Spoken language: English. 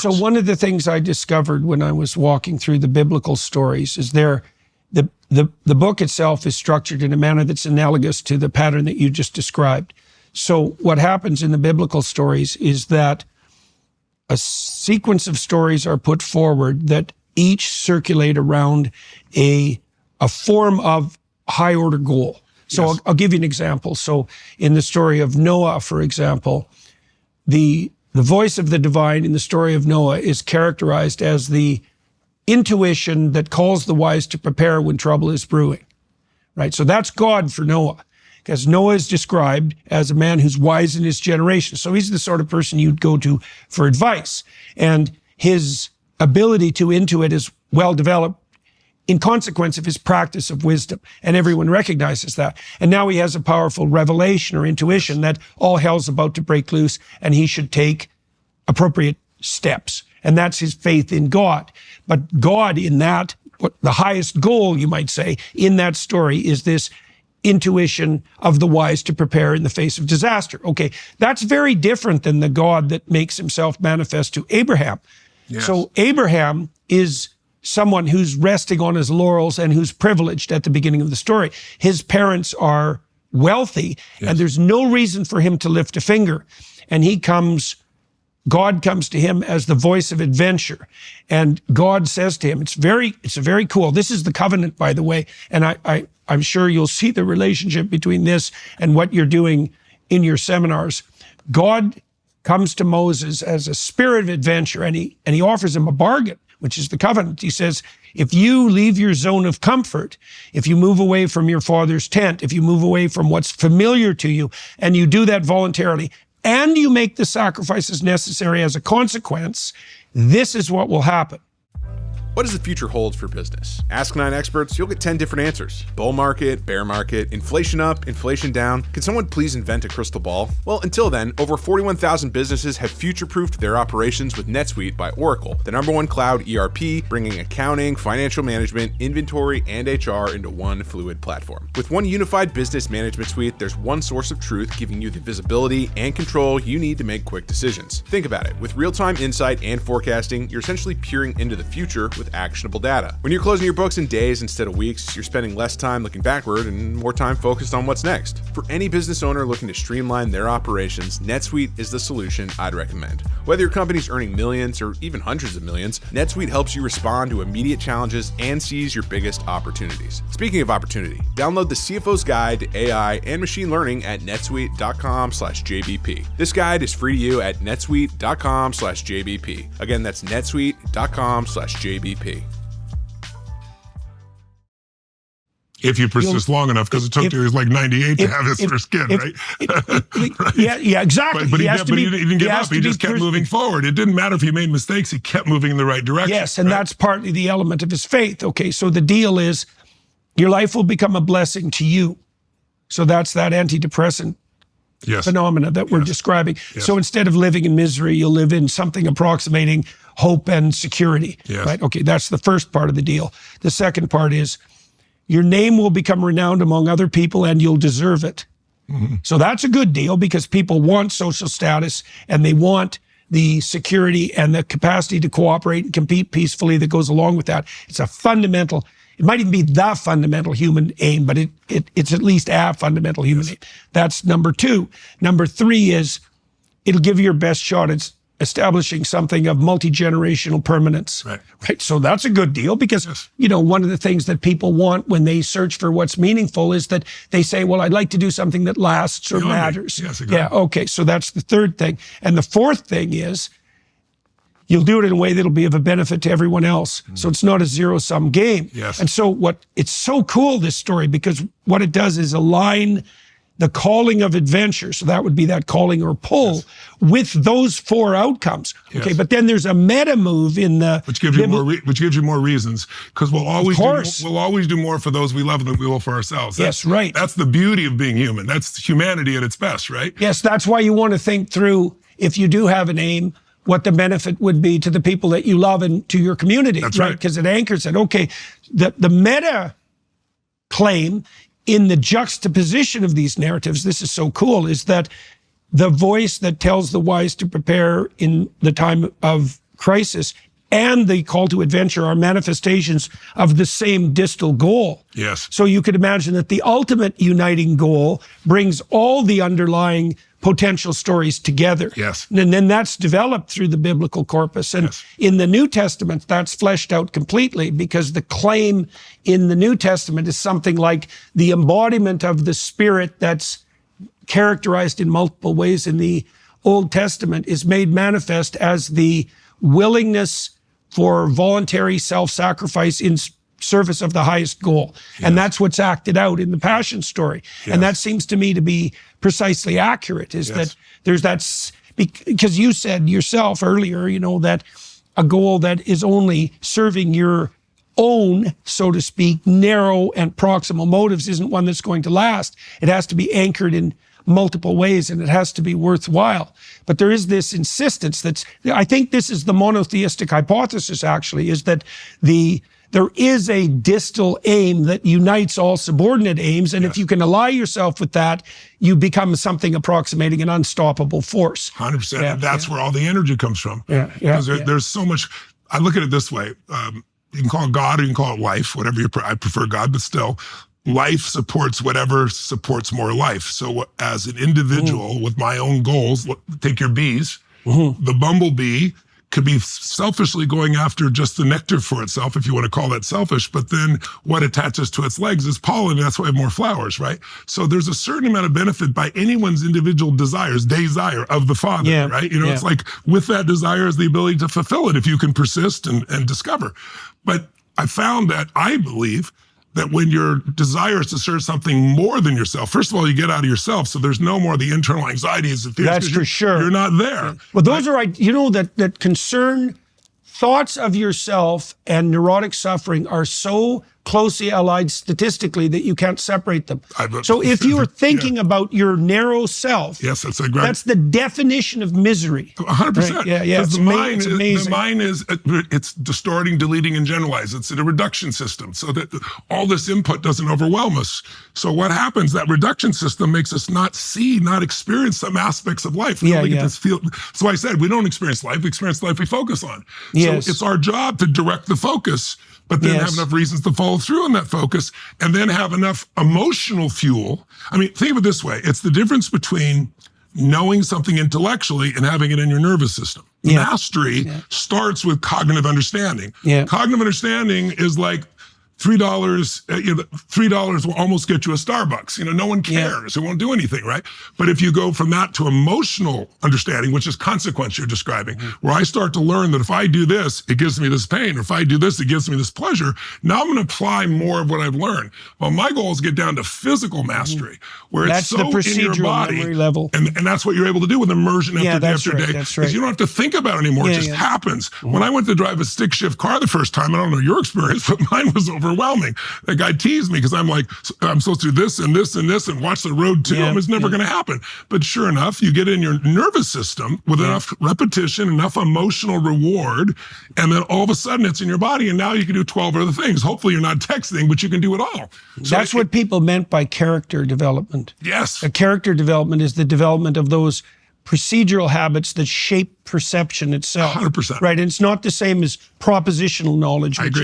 So one of the things I discovered when I was walking through the biblical stories is the book itself is structured in a manner that's analogous to the pattern that you just described. So what happens in the biblical stories is that a sequence of stories are put forward that each circulate around a form of high order goal. So yes. I'll give you an example. So in the story of Noah, for example, the voice of the divine in the story of Noah is characterized as the intuition that calls the wise to prepare when trouble is brewing, right? So that's God for Noah, because Noah is described as a man who's wise in his generation. So he's the sort of person you'd go to for advice. And his ability to intuit is well developed in consequence of his practice of wisdom. And everyone recognizes that. And now he has a powerful revelation or intuition that all hell's about to break loose and he should take appropriate steps. And that's his faith in God. But God in that, the highest goal, you might say, in that story is this intuition of the wise to prepare in the face of disaster. Okay, that's very different than the God that makes himself manifest to Abraham. Yes. So Abraham is someone who's resting on his laurels and who's privileged at the beginning of the story. His parents are wealthy, yes. And there's no reason for him to lift a finger. And God comes to him as the voice of adventure. And God says to him, it's very cool. This is the covenant, by the way. And I'm sure you'll see the relationship between this and what you're doing in your seminars. God comes to Moses as a spirit of adventure, and he offers him a bargain, which is the covenant. He says, if you leave your zone of comfort, if you move away from your father's tent, if you move away from what's familiar to you, and you do that voluntarily, and you make the sacrifices necessary as a consequence, this is what will happen. What does the future hold for business? Ask 9 experts, you'll get 10 different answers. Bull market, bear market, inflation up, inflation down. Can someone please invent a crystal ball? Well, until then, over 41,000 businesses have future-proofed their operations with NetSuite by Oracle, the #1 cloud ERP, bringing accounting, financial management, inventory, and HR into one fluid platform. With one unified business management suite, there's one source of truth giving you the visibility and control you need to make quick decisions. Think about it. With real-time insight and forecasting, you're essentially peering into the future with actionable data. When you're closing your books in days instead of weeks, you're spending less time looking backward and more time focused on what's next. For any business owner looking to streamline their operations, NetSuite is the solution I'd recommend. Whether your company's earning millions or even hundreds of millions, NetSuite helps you respond to immediate challenges and seize your biggest opportunities. Speaking of opportunity, download the CFO's Guide to AI and Machine Learning at netsuite.com/JBP. This guide is free to you at netsuite.com/JBP. Again, that's netsuite.com/JBP. If you persist long enough, because it took you like 98 to have his first kid, right? Yeah, exactly. But he didn't give up. He just kept moving forward. It didn't matter if he made mistakes. He kept moving in the right direction. Yes, and that's partly the element of his faith. Okay, so the deal is your life will become a blessing to you. So that's that antidepressant phenomena that we're describing. Yes. So instead of living in misery, you'll live in something approximating hope and security, right? Okay, that's the first part of the deal. The second part is your name will become renowned among other people and you'll deserve it. Mm-hmm. So that's a good deal because people want social status and they want the security and the capacity to cooperate and compete peacefully that goes along with that. It's a fundamental, it might even be the fundamental human aim, but it's at least a fundamental human aim. That's number 2. Number 3 is it'll give you your best shot at establishing something of multi-generational permanence, right? So that's a good deal because, you know, one of the things that people want when they search for what's meaningful is that they say, well, I'd like to do something that lasts or matters. Yes, exactly. Yeah, okay, so that's the third thing. And the fourth thing is you'll do it in a way that'll be of a benefit to everyone else. So it's not a zero-sum game. Yes. And so it's so cool, this story, because what it does is align the calling of adventure, so that would be that calling or pull, with those 4 outcomes. Okay, but then there's a meta move in the which gives you more reasons, because we'll always do more for those we love than we will for ourselves. Right. That's the beauty of being human. That's humanity at its best, right? Yes, that's why you want to think through, if you do have an aim, what the benefit would be to the people that you love and to your community. That's right. Because it anchors it. Okay, the meta claim in the juxtaposition of these narratives, this is so cool, is that the voice that tells the wise to prepare in the time of crisis and the call to adventure are manifestations of the same distal goal. Yes. So you could imagine that the ultimate uniting goal brings all the underlying potential stories together. Yes. And then that's developed through the biblical corpus. And in the New Testament, that's fleshed out completely, because the claim in the New Testament is something like the embodiment of the Spirit that's characterized in multiple ways in the Old Testament is made manifest as the willingness for voluntary self-sacrifice in service of the highest goal. Yes. And that's what's acted out in the Passion story. Yes. And that seems to me to be precisely accurate, is that there's that, because you said yourself earlier, that a goal that is only serving your own, so to speak, narrow and proximal motives isn't one that's going to last. It has to be anchored in multiple ways, and it has to be worthwhile. But there is this insistence I think this is the monotheistic hypothesis, actually, is that there is a distal aim that unites all subordinate aims, and if you can ally yourself with that, you become something approximating an unstoppable force. 100%. Yeah, that's where all the energy comes from. Because there's so much. I look at it this way. You can call it God or you can call it life, whatever I prefer God, but still, life supports whatever supports more life. So as an individual with my own goals, take your bees, the bumblebee could be selfishly going after just the nectar for itself, if you want to call that selfish, but then what attaches to its legs is pollen, and that's why we have more flowers, right? So there's a certain amount of benefit by anyone's individual desire of the Father, right? It's like with that desire is the ability to fulfill it if you can persist and discover. But I found that, I believe, that when your desire is to serve something more than yourself, first of all, you get out of yourself, so there's no more the internal anxieties and fears. That's for sure. You're not there. Well, those are, that concern, thoughts of yourself and neurotic suffering are so closely allied statistically that you can't separate them. So if you are thinking about your narrow self, that's the definition of misery. 100%. Right? Yeah. It's amazing. The mind is it's distorting, deleting, and generalizing. It's a reduction system, so that all this input doesn't overwhelm us. So what happens? That reduction system makes us not experience some aspects of life. We only get this feel. So I said we don't experience life. We experience life we focus on. So it's our job to direct the focus, but then have enough reasons to follow through on that focus, and then have enough emotional fuel. I mean, think of it this way. It's the difference between knowing something intellectually and having it in your nervous system. Mastery starts with cognitive understanding. Cognitive understanding is like $3, $3 will almost get you a Starbucks. No one cares. It won't do anything, right? But if you go from that to emotional understanding, which is consequence you're describing, where I start to learn that if I do this, it gives me this pain, or if I do this, it gives me this pleasure. Now I'm going to apply more of what I've learned. Well, my goal is to get down to physical mastery, where it's so in your body, memory level. And that's what you're able to do with immersion after day after day. That's right. You don't have to think about it anymore. It just happens. When I went to drive a stick shift car the first time, I don't know your experience, but mine was overwhelming. The guy teased me because I'm like, I'm supposed to do this and this and this and watch the road too. It's never going to happen. But sure enough, you get in your nervous system with enough repetition, enough emotional reward, and then all of a sudden it's in your body, and now you can do 12 other things. Hopefully you're not texting, but you can do it all. So that's what people meant by character development. Yes. A character development is the development of those procedural habits that shape perception itself. 100%. Right, and it's not the same as propositional knowledge. I agree.